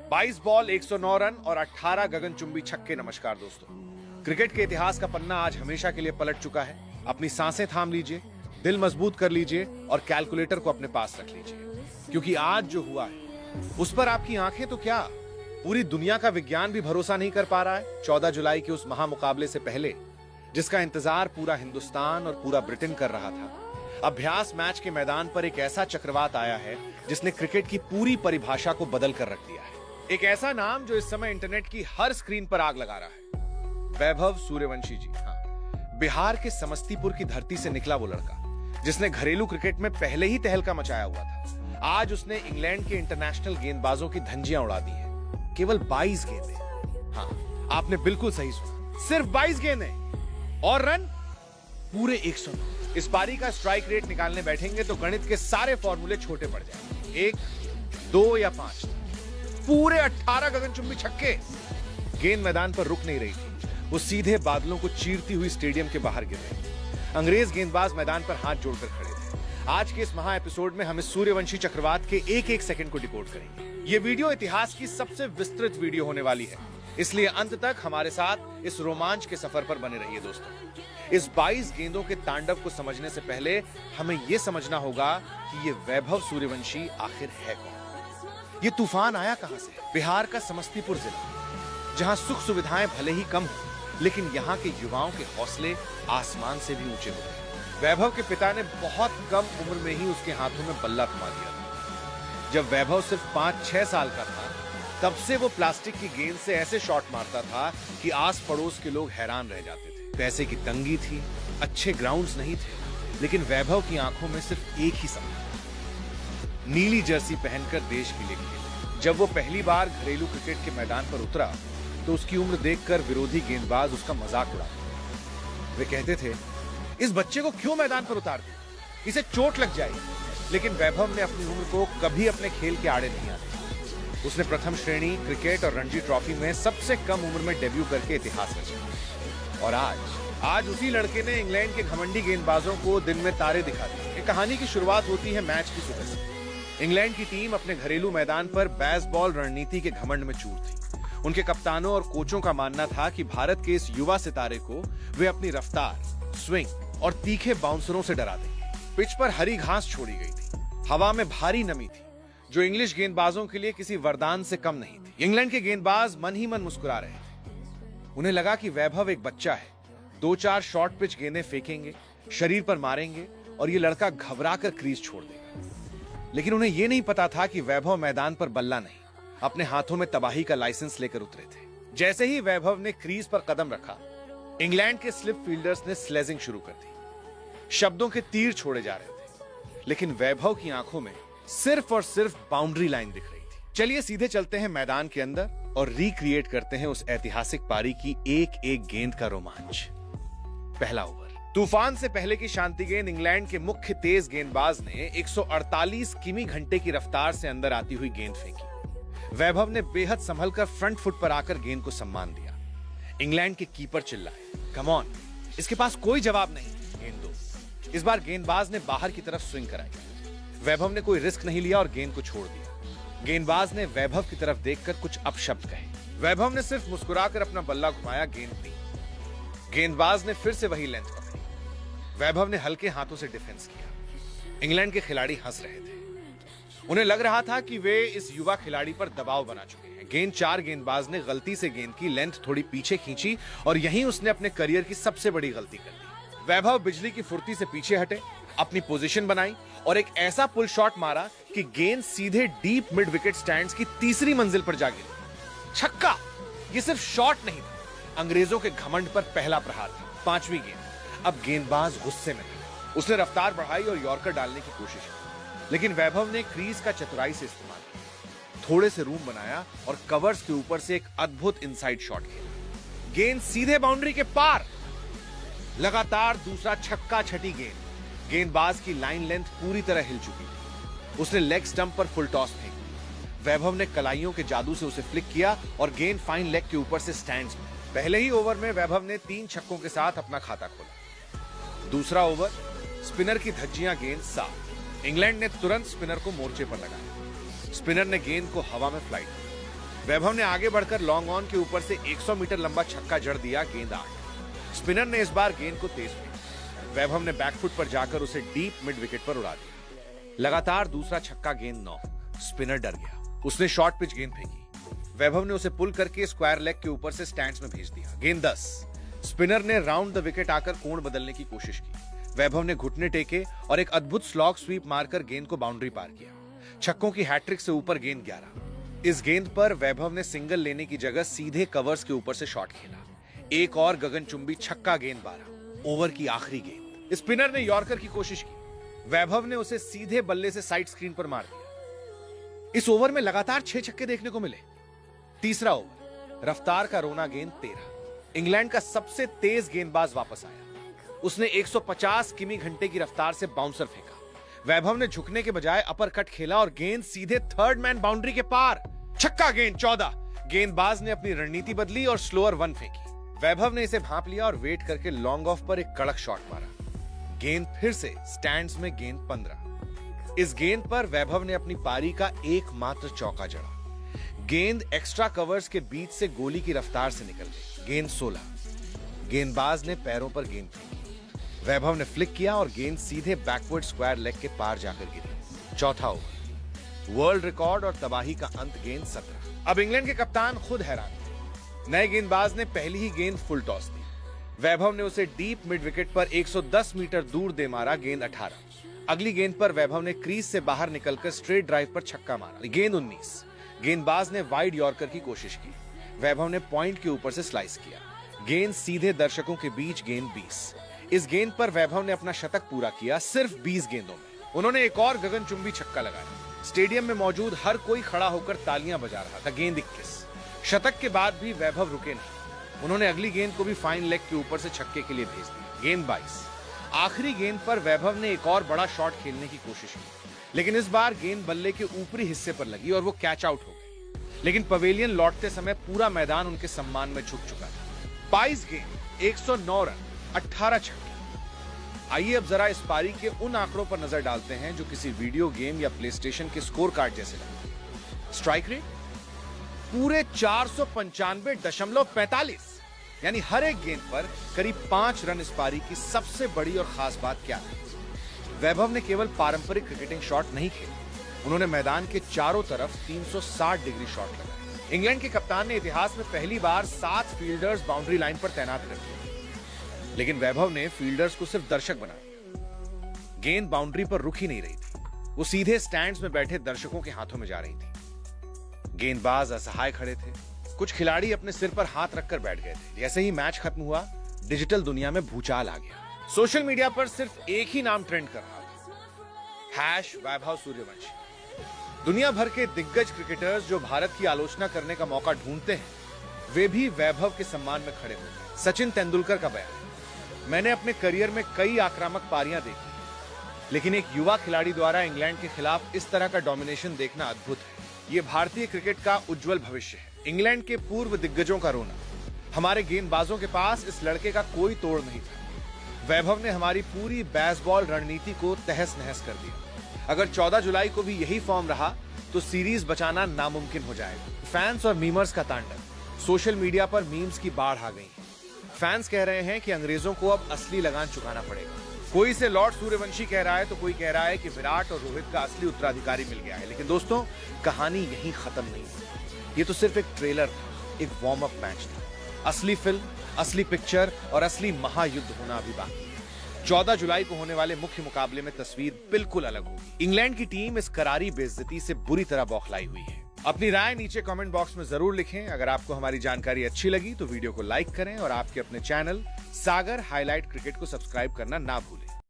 22 ball 109 run और 18 गगनचुंबी छक्के। नमस्कार दोस्तों, क्रिकेट के इतिहास का पन्ना आज हमेशा के लिए पलट चुका है। अपनी सांसें थाम लीजिए, दिल मजबूत कर लीजिए और कैलकुलेटर को अपने पास रख लीजिए, क्योंकि आज जो हुआ है उस पर आपकी आंखें तो क्या, पूरी दुनिया का विज्ञान भी भरोसा नहीं कर पा रहा है। 14 जुलाई के उस महामुकाबले से पहले, जिसका इंतजार पूरा हिंदुस्तान और पूरा ब्रिटेन कर रहा था, अभ्यास मैच के मैदान पर एक ऐसा चक्रवात आया है जिसने क्रिकेट की पूरी परिभाषा को बदल कर रख दिया है। एक ऐसा नाम जो इस समय इंटरनेट की हर स्क्रीन पर आग लगा रहा है, वैभव सूर्यवंशी जी। हाँ, बिहार के समस्तीपुर की धरती से निकला वो लड़का जिसने घरेलू क्रिकेट में पहले ही तहलका मचाया हुआ था। आज उसने इंग्लैंड के इंटरनेशनल गेंदबाजों की धंजियां उड़ा दी हैं। केवल 22 गेंदें। हाँ, आपने बिल्कुल सही सुना, सिर्फ 22 गेंदें और रन पूरे 109। इस पारी का स्ट्राइक रेट निकालने बैठेंगे तो गणित के सारे फॉर्मूले छोटे पड़ जाएंगे। 1, 2 या 5, पूरे 18 गगनचुंबी छक्के। गेंद मैदान पर रुक नहीं रही थी, वो सीधे बादलों को चीरती हुई स्टेडियम के बाहर गिर रही थी। अंग्रेज गेंदबाज मैदान पर हाथ जोड़कर खड़े थे। आज के इस महा एपिसोड में हम इस सूर्यवंशी चक्रवात के एक एक सेकंड को डिकोड करेंगे। ये वीडियो इतिहास की सबसे विस्तृत वीडियो होने वाली है, इसलिए अंत तक हमारे साथ इस रोमांच के सफर पर बने रहिए दोस्तों। इस 22 गेंदों के तांडव को समझने से पहले हमें यह समझना होगा कि ये वैभव सूर्यवंशी आखिर है कौन। ये तूफान आया कहां से? बिहार का समस्तीपुर जिला, जहां सुख सुविधाएं भले ही कम हो, लेकिन यहां के युवाओं के हौसले आसमान से भी ऊंचे होते हैं। वैभव के पिता ने बहुत कम उम्र में ही उसके हाथों में बल्ला थमा दिया था। जब वैभव सिर्फ 5-6 साल का था, तब से वो प्लास्टिक की गेंद से ऐसे शॉट मारता था कि आस पड़ोस के लोग हैरान रह जाते थे। पैसे की तंगी थी, अच्छे ग्राउंड्स नहीं थे, लेकिन वैभव की आंखों में सिर्फ एक ही सपना, नीली जर्सी पहनकर देश के लिए खेले। जब वो पहली बार घरेलू क्रिकेट के मैदान पर उतरा तो उसकी उम्र देखकर विरोधी गेंदबाज उसका मजाक उड़ाते। वे कहते थे, इस बच्चे को क्यों मैदान पर उतार दिया, इसे चोट लग जाएगी। लेकिन वैभव ने अपनी उम्र को कभी अपने खेल के आड़े नहीं आने। उसने प्रथम श्रेणी क्रिकेट और रणजी ट्रॉफी में सबसे कम उम्र में डेब्यू करके इतिहास रचा। और आज उसी लड़के ने इंग्लैंड के घमंडी गेंदबाजों को दिन में तारे दिखा दिए। कहानी की शुरुआत होती है मैच की सुबह से। इंग्लैंड की टीम अपने घरेलू मैदान पर बेसबॉल रणनीति के घमंड में चूर थी। उनके कप्तानों और कोचों का मानना था कि भारत के इस युवा सितारे को वे अपनी रफ्तार, स्विंग और तीखे बाउंसरों से डरा देंगे। पिच पर हरी घास छोड़ी गई थी, हवा में भारी नमी थी, जो इंग्लिश गेंदबाजों के लिए किसी वरदान से कम नहीं थी। इंग्लैंड के गेंदबाज मन ही मन मुस्कुरा रहे थे। उन्हें लगा कि वैभव एक बच्चा है, 2-4 शॉर्ट पिच गेंदें फेंकेंगे, शरीर पर मारेंगे और ये लड़का घबराकर क्रीज छोड़ देगा। लेकिन उन्हें यह नहीं पता था कि वैभव मैदान पर बल्ला नहीं, अपने हाथों में तबाही का लाइसेंस लेकर उतरे थे। जैसे ही वैभव ने क्रीज पर कदम रखा, इंग्लैंड के स्लिप फील्डर्स ने स्लेजिंग शुरू कर दी। शब्दों के तीर छोड़े जा रहे थे, लेकिन वैभव की आंखों में सिर्फ और सिर्फ बाउंड्री लाइन दिख रही थी। चलिए सीधे चलते हैं मैदान के अंदर और रिक्रिएट करते हैं उस ऐतिहासिक पारी की एक एक गेंद का रोमांच। पहला ओवर। तूफान से पहले की शांति गेंद इंग्लैंड के मुख्य तेज गेंदबाज ने 148 किमी घंटे की रफ्तार से अंदर आती हुई गेंद फेंकी। वैभव ने बेहद संभलकर फ्रंट फुट पर आकर गेंद को सम्मान दिया। इंग्लैंड के कीपर चिल्लाए, कम ऑन, इसके पास कोई जवाब नहीं, गेंद दो। इस बार गेंदबाज ने बाहर की तरफ स्विंग कराई। वैभव ने कोई रिस्क नहीं लिया और गेंद को छोड़ दिया। गेंदबाज ने वैभव की तरफ देखकर कुछ अपशब्द कहे। वैभव ने सिर्फ मुस्कुराकर अपना बल्ला घुमाया, गेंद दी। गेंदबाज ने फिर से वही लेंथ पकड़ी। वैभव ने हल्के हाथों से डिफेंस किया। इंग्लैंड के खिलाड़ी हंस रहे थे। उन्हें लग रहा था कि वे इस युवा खिलाड़ी पर दबाव बना चुके हैं। गेंद 4 गेंदबाज ने गलती से गेंद की लेंथ थोड़ी पीछे खींची और यहीं उसने अपने करियर की सबसे बड़ी गलती कर दी। वैभव बिजली की फुर्ती से पीछे हटे, अपनी पोजीशन बनाई और एक ऐसा पुल शॉट मारा कि गेंद सीधे डीप मिड विकेट स्टैंड्स की तीसरी मंजिल पर जा गिरी। छक्का! ये सिर्फ शॉट नहीं था, अंग्रेजों के घमंड पर पहला प्रहार था। 5वीं गेंद। अब गेंदबाज गुस्से में था। उसने रफ्तार बढ़ाई और यॉर्कर डालने की कोशिश की, लेकिन वैभव ने क्रीज का चतुराई से इस्तेमाल किया। थोड़े से रूम बनाया और कवर्स के ऊपर से एक अद्भुत इनसाइड शॉट खेला। गेंद सीधे बाउंड्री के पार। लगातार दूसरा छक्का, छठी गेंद। गेंदबाज की लाइन लेंथ पूरी तरह हिल चुकी थी। उसने लेग स्टंप पर फुल टॉस फेंकी। वैभव ने कलाइयों के जादू से उसे फ्लिक किया और गेंद फाइन लेग के ऊपर से स्टैंड्स में। पहले ही ओवर में वैभव ने 3 छक्कों के साथ अपना खाता खोला। दूसरा ओवर, स्पिनर की धज्जियां गेंद साफ। इंग्लैंड ने तुरंत स्पिनर को मोर्चे पर लगाया। स्पिनर ने गेंद को हवा में फ्लाइट। वैभव ने आगे बढ़कर लॉन्ग ऑन के ऊपर से 100 मीटर लंबा छक्का जड़ दिया। गेंद 8। स्पिनर ने इस बार गेंद को तेज फेंका। वैभव ने बैकफुट पर जाकर उसे डीप मिड विकेट पर उड़ा दिया। लगातार दूसरा छक्का। गेंद 9। स्पिनर डर गया। उसने शॉर्ट पिच गेंद फेंकी। वैभव ने उसे पुल करके स्क्वायर लेग के ऊपर से स्टैंड्स में भेज दिया। गेंद 10। स्पिनर ने राउंड द विकेट आकर कोण बदलने की कोशिश की। वैभव ने घुटने टेके और एक अद्भुत स्लॉग स्वीप मारकर गेंद को बाउंड्री पार किया। छक्कों की हैट्रिक से ऊपर गेंद 11। इस गेंद पर वैभव ने सिंगल लेने की जगह सीधे कवर्स के ऊपर से शॉट खेला। एक और गगनचुंबी छक्का। गेंद 12। ओवर की आखिरी गेंद। स्पिनर ने यॉर्कर की कोशिश की। वैभव ने उसे सीधे बल्ले से साइड स्क्रीन पर मार दिया। इस ओवर में लगातार 6 छक्के देखने को मिले। तीसरा ओवर। रफ्तार का रोना। गेंद 13। इंग्लैंड का सबसे तेज गेंदबाज वापस आया। उसने 150 किमी घंटे की रफ्तार से बाउंसर फेंका। वैभव ने झुकने के बजाय अपर कट खेला और गेंद सीधे थर्ड मैन बाउंड्री के पार। छक्का। गेंद 14। गेंदबाज ने अपनी रणनीति बदली और स्लोअर वन फेंकी। वैभव ने इसे भांप लिया और वेट करके लॉन्ग ऑफ पर एक कड़क शॉट मारा। गेंद फिर से स्टैंड्स में। गेंद 15। इस गेंद पर वैभव ने अपनी पारी का एकमात्र चौका जड़ा। गेंद एक्स्ट्रा कवर्स के बीच से गोली की रफ्तार से निकल गई। गेंद 16। गेंदबाज ने पैरों पर गेंद फेंकी। वैभव ने फ्लिक किया और गेंद सीधे बैकवर्ड स्क्वायर लेग के पार जाकर गिरी। चौथा ओवर। वर्ल्ड रिकॉर्ड और तबाही का अंत। गेंद 17। अब इंग्लैंड के कप्तान खुद हैरान थे। नए गेंदबाज ने पहली ही गेंद फुल टॉस दी। वैभव ने उसे डीप मिड विकेट पर 110 मीटर दूर दे मारा। गेंद 18। अगली गेंद पर वैभव ने क्रीज से बाहर निकलकर स्ट्रेट ड्राइव पर छक्का मारा। गेंद 19। गेंदबाज ने वाइड यॉर्कर की कोशिश की। वैभव ने पॉइंट के ऊपर से स्लाइस किया। गेंद सीधे दर्शकों के बीच। गेंद 20। इस गेंद पर वैभव ने अपना शतक पूरा किया सिर्फ 20 गेंदों में। उन्होंने एक और गगनचुंबी छक्का लगाया। स्टेडियम में मौजूद हर कोई खड़ा होकर तालियां बजा रहा था। गेंद 21। शतक के बाद भी वैभव रुके नहीं। उन्होंने अगली गेंद को भी फाइन लेग के ऊपर से छक्के के लिए भेज दिया। गेंद 22। आखिरी गेंद पर वैभव ने एक और बड़ा शॉट खेलने की कोशिश की, लेकिन इस बार गेंद बल्ले के ऊपरी हिस्से पर लगी और वो कैच आउट हो गई। लेकिन पवेलियन लौटते समय पूरा मैदान उनके सम्मान में झुक चुका था। 22 गेंद, 109 रन, 18 छक्के। आइए अब जरा इस पारी के उन आंकड़ों पर नजर डालते हैं जो किसी वीडियो गेम या प्ले स्टेशन के स्कोर कार्ड जैसे लगते हैं। स्ट्राइक रेट पूरे 495.45, यानी हर एक गेंद पर करीब 5 रन। इस पारी की सबसे बड़ी और खास बात क्या है? वैभव ने केवल पारंपरिक क्रिकेटिंग शॉट नहीं खेले, उन्होंने मैदान के चारों तरफ 360 डिग्री शॉट लगाए। इंग्लैंड के कप्तान ने इतिहास में पहली बार 7 फील्डर्स बाउंड्री लाइन पर तैनात कर दिए, लेकिन वैभव ने फील्डर्स को सिर्फ दर्शक बना दिया। गेंद बाउंड्री पर रुक ही नहीं रही थी, वो सीधे स्टैंड्स में बैठे दर्शकों के हाथों में जा रही थी। गेंदबाज असहाय खड़े थे, कुछ खिलाड़ी अपने सिर पर हाथ रखकर बैठ गए थे। जैसे ही मैच खत्म हुआ, डिजिटल दुनिया में भूचाल आ गया। सोशल मीडिया पर सिर्फ एक ही नाम ट्रेंड कर रहा था, #वैभव सूर्यवंशी। दुनिया भर के दिग्गज क्रिकेटर्स जो भारत की आलोचना करने का मौका ढूंढते हैं, वे भी वैभव के सम्मान में खड़े होते हैं। सचिन तेंदुलकर का बयान, मैंने अपने करियर में कई आक्रामक पारियां देखी, लेकिन एक युवा खिलाड़ी द्वारा इंग्लैंड के खिलाफ इस तरह का डोमिनेशन देखना अद्भुत है। ये भारतीय क्रिकेट का उज्जवल भविष्य है। इंग्लैंड के पूर्व दिग्गजों का रोना, हमारे गेंदबाजों के पास इस लड़के का कोई तोड़ नहीं था। वैभव ने हमारी पूरी बेसबॉल रणनीति को तहस नहस कर दिया। अगर 14 जुलाई को भी यही फॉर्म रहा तो सीरीज बचाना नामुमकिन हो जाएगा। फैंस और मीमर्स का तांडव, सोशल मीडिया पर मीम्स की बाढ़ आ गई है। फैंस कह रहे हैं कि अंग्रेजों को अब असली लगान चुकाना पड़ेगा। कोई इसे लॉर्ड सूर्यवंशी कह रहा है तो कोई कह रहा है कि विराट और रोहित का असली उत्तराधिकारी मिल गया है। लेकिन दोस्तों, कहानी यहीं खत्म नहीं हुई। ये तो सिर्फ एक ट्रेलर था, एक वार्म अप मैच था। असली फिल्म, असली पिक्चर और असली महायुद्ध होना अभी बाकी है। 14 जुलाई को होने वाले मुख्य मुकाबले में तस्वीर बिल्कुल अलग होगी। इंग्लैंड की टीम इस करारी बेइज्जती से बुरी तरह बौखलाई हुई है। अपनी राय नीचे कमेंट बॉक्स में जरूर लिखें। अगर आपको हमारी जानकारी अच्छी लगी तो वीडियो को लाइक करें और आपके अपने चैनल सागर हाईलाइट क्रिकेट को सब्सक्राइब करना ना भूलें।